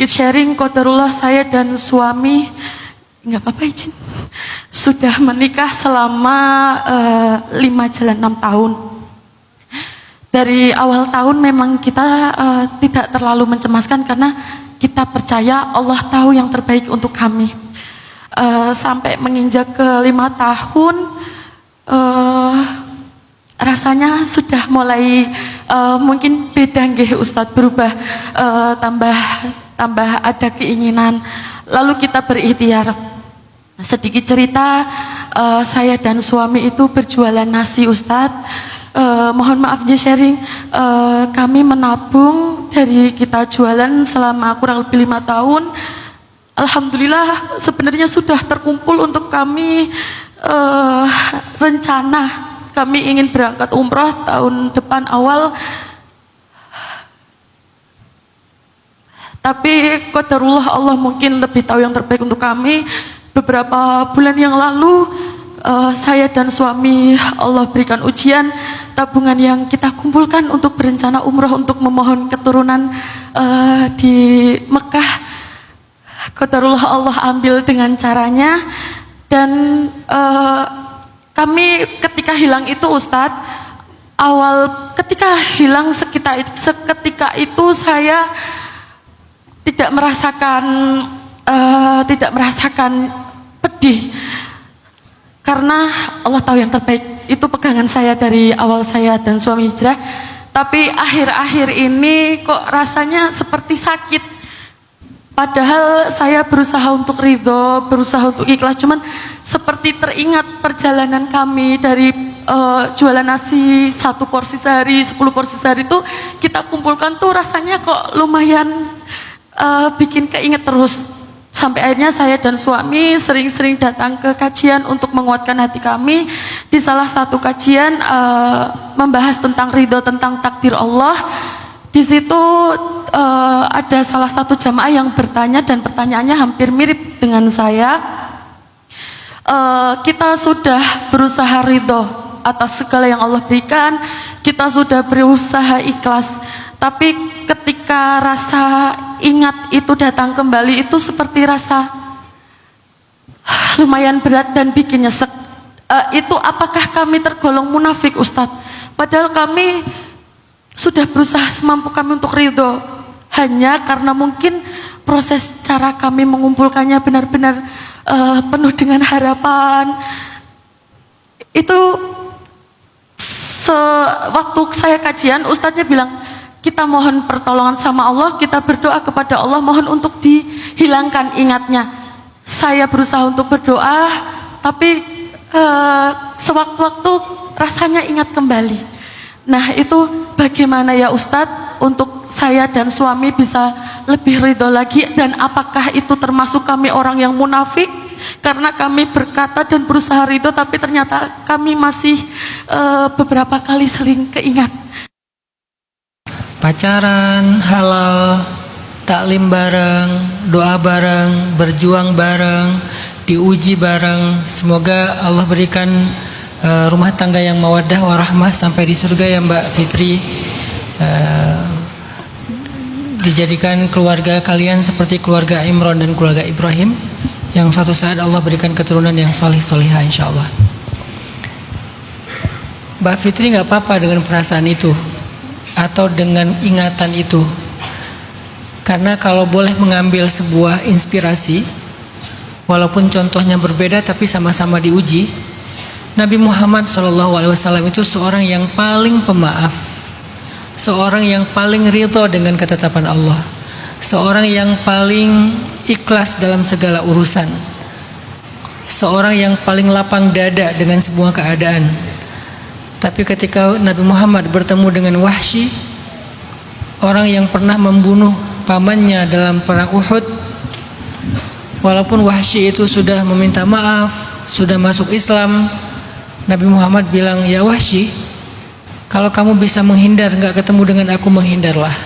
sedikit sharing. Qadarullah, saya dan suami, nggak apa-apa izin, sudah menikah selama 5 jalan 6 tahun. Dari awal tahun memang kita tidak terlalu mencemaskan karena kita percaya Allah tahu yang terbaik untuk kami. Sampai menginjak ke 5 tahun, rasanya sudah mulai mungkin beda nggih Ustadz, berubah, tambah ada keinginan. Lalu kita berikhtiar. Sedikit cerita, saya dan suami itu berjualan nasi Ustadz. Mohon maaf di sharing, kami menabung dari kita jualan selama kurang lebih 5 tahun. Alhamdulillah sebenarnya sudah terkumpul untuk kami rencana kami ingin berangkat umroh tahun depan awal. Tapi qadarullah, Allah mungkin lebih tahu yang terbaik untuk kami. Beberapa bulan yang lalu saya dan suami Allah berikan ujian, tabungan yang kita kumpulkan untuk berencana umroh untuk memohon keturunan di Mekah, qadarullah Allah ambil dengan caranya. Dan kami ketika hilang itu Ustadz, ketika hilang seketika itu saya tidak merasakan pedih, karena Allah tahu yang terbaik. Itu pegangan saya dari awal saya dan suami hijrah. Tapi akhir-akhir ini kok rasanya seperti sakit. Padahal saya berusaha untuk ridho, berusaha untuk ikhlas, cuman seperti teringat perjalanan kami dari jualan nasi 1 porsi sehari, 10 porsi sehari itu kita kumpulkan tuh rasanya kok lumayan bikin keinget terus. Sampai akhirnya saya dan suami sering-sering datang ke kajian untuk menguatkan hati kami. Di salah satu kajian membahas tentang ridho, tentang takdir Allah. Di situ ada salah satu jamaah yang bertanya, dan pertanyaannya hampir mirip dengan saya. Kita sudah berusaha ridho atas segala yang Allah berikan, kita sudah berusaha ikhlas, tapi ketika rasa ingat itu datang kembali, itu seperti rasa lumayan berat dan bikin nyesek. Itu apakah kami tergolong munafik Ustadz? Padahal kami sudah berusaha semampu kami untuk ridho, hanya karena mungkin proses cara kami mengumpulkannya benar-benar penuh dengan harapan. Itu waktu saya kajian, ustadznya bilang, kita mohon pertolongan sama Allah, kita berdoa kepada Allah, mohon untuk dihilangkan ingatnya. Saya berusaha untuk berdoa, tapi sewaktu-waktu rasanya ingat kembali. Nah, itu bagaimana ya Ustadz untuk saya dan suami bisa lebih ridho lagi, dan apakah itu termasuk kami orang yang munafik karena kami berkata dan berusaha ridho tapi ternyata kami masih beberapa kali sering keingat. Pacaran halal, taklim bareng, doa bareng, berjuang bareng, diuji bareng. Semoga Allah berikan rumah tangga yang mawaddah warahmah sampai di surga ya Mbak Fitri. Dijadikan keluarga kalian seperti keluarga Imran dan keluarga Ibrahim, yang suatu saat Allah berikan keturunan yang solih-solihah insyaallah. Mbak Fitri nggak apa-apa dengan perasaan itu atau dengan ingatan itu, karena kalau boleh mengambil sebuah inspirasi, walaupun contohnya berbeda tapi sama-sama diuji, Nabi Muhammad SAW itu seorang yang paling pemaaf, seorang yang paling ridho dengan ketetapan Allah, seorang yang paling ikhlas dalam segala urusan, seorang yang paling lapang dada dengan semua keadaan. Tapi ketika Nabi Muhammad bertemu dengan Wahsy, orang yang pernah membunuh pamannya dalam perang Uhud, walaupun Wahsy itu sudah meminta maaf, sudah masuk Islam, Nabi Muhammad bilang, ya Wahsy, kalau kamu bisa menghindar, nggak ketemu dengan aku, menghindarlah.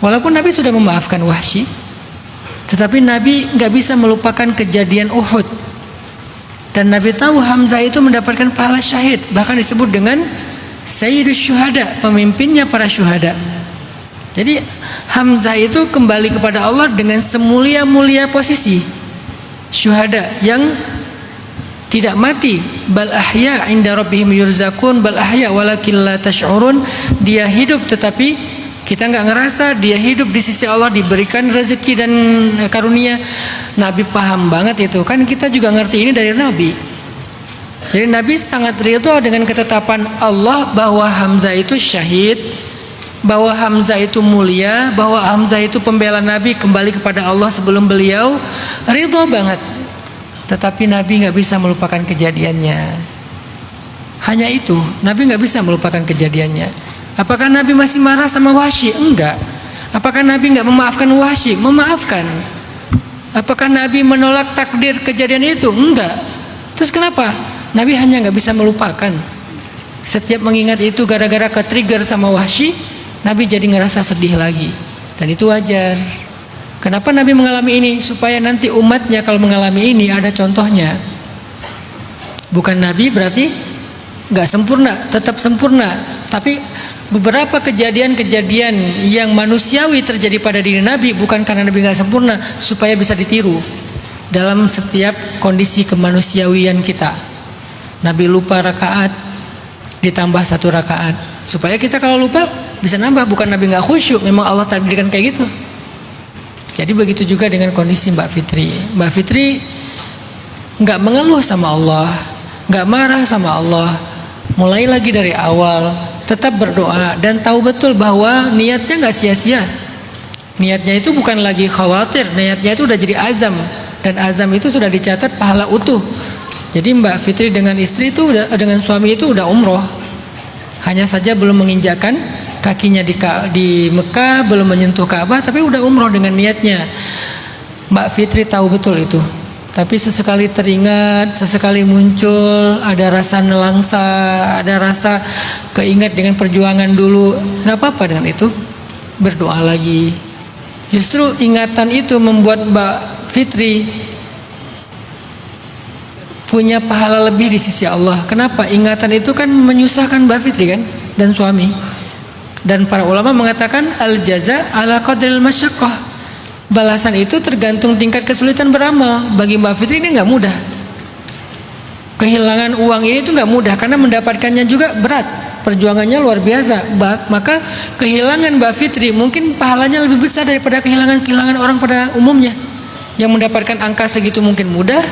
Walaupun Nabi sudah memaafkan Wahsy, tetapi Nabi nggak bisa melupakan kejadian Uhud. Dan Nabi tahu Hamzah itu mendapatkan pahala syahid, bahkan disebut dengan Sayyidus Syuhada, pemimpinnya para syuhada. Jadi Hamzah itu kembali kepada Allah dengan semulia-mulia posisi syuhada yang tidak mati, bal ahya inda rabbihim yurzakun, bal ahya walakin la tash'urun. Dia hidup tetapi kita nggak ngerasa dia hidup di sisi Allah, diberikan rezeki dan karunia. Nabi paham banget itu, kan kita juga ngerti ini dari Nabi. Jadi Nabi sangat ridho dengan ketetapan Allah bahwa Hamzah itu syahid, bahwa Hamzah itu mulia, bahwa Hamzah itu pembela Nabi kembali kepada Allah sebelum beliau, ridho banget. Tetapi Nabi nggak bisa melupakan kejadiannya. Hanya itu, Nabi nggak bisa melupakan kejadiannya. Apakah Nabi masih marah sama Wahsy? Enggak. Apakah Nabi nggak memaafkan Wahsy? Memaafkan. Apakah Nabi menolak takdir kejadian itu? Enggak. Terus kenapa? Nabi hanya nggak bisa melupakan. Setiap mengingat itu gara-gara ke-trigger sama Wahsy, Nabi jadi ngerasa sedih lagi. Dan itu wajar. Kenapa Nabi mengalami ini? Supaya nanti umatnya kalau mengalami ini ada contohnya. Bukan Nabi berarti nggak sempurna, tetap sempurna. Tapi beberapa kejadian-kejadian yang manusiawi terjadi pada diri Nabi bukan karena Nabi nggak sempurna, supaya bisa ditiru dalam setiap kondisi kemanusiawian kita. Nabi lupa rakaat, ditambah 1 rakaat, supaya kita kalau lupa bisa nambah. Bukan Nabi nggak khusyuk, memang Allah takdirkan kayak gitu. Jadi begitu juga dengan kondisi Mbak Fitri. Mbak Fitri nggak mengeluh sama Allah, nggak marah sama Allah, mulai lagi dari awal, tetap berdoa dan tahu betul bahwa niatnya nggak sia-sia. Niatnya itu bukan lagi khawatir, niatnya itu udah jadi azam, dan azam itu sudah dicatat pahala utuh. Jadi Mbak Fitri dengan istri itu dengan suami itu udah umroh, hanya saja belum menginjakan kakinya di Mekah, belum menyentuh Ka'bah, tapi udah umroh dengan niatnya. Mbak Fitri tahu betul itu. Tapi sesekali teringat, sesekali muncul, ada rasa nelangsa, ada rasa keingat dengan perjuangan dulu. Nggak apa-apa dengan itu, berdoa lagi. Justru ingatan itu membuat Mbak Fitri punya pahala lebih di sisi Allah. Kenapa? Ingatan itu kan menyusahkan Mbak Fitri kan, dan suami. Dan para ulama mengatakan al-jaza ala qadril masyaqqah. Balasan itu tergantung tingkat kesulitan beramal. Bagi Mbak Fitri ini nggak mudah. Kehilangan uang ini tuh nggak mudah karena mendapatkannya juga berat. Perjuangannya luar biasa. Maka kehilangan Mbak Fitri mungkin pahalanya lebih besar daripada kehilangan orang pada umumnya. Yang mendapatkan angka segitu mungkin mudah,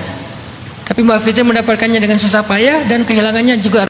tapi Mbak Fitri mendapatkannya dengan susah payah dan kehilangannya juga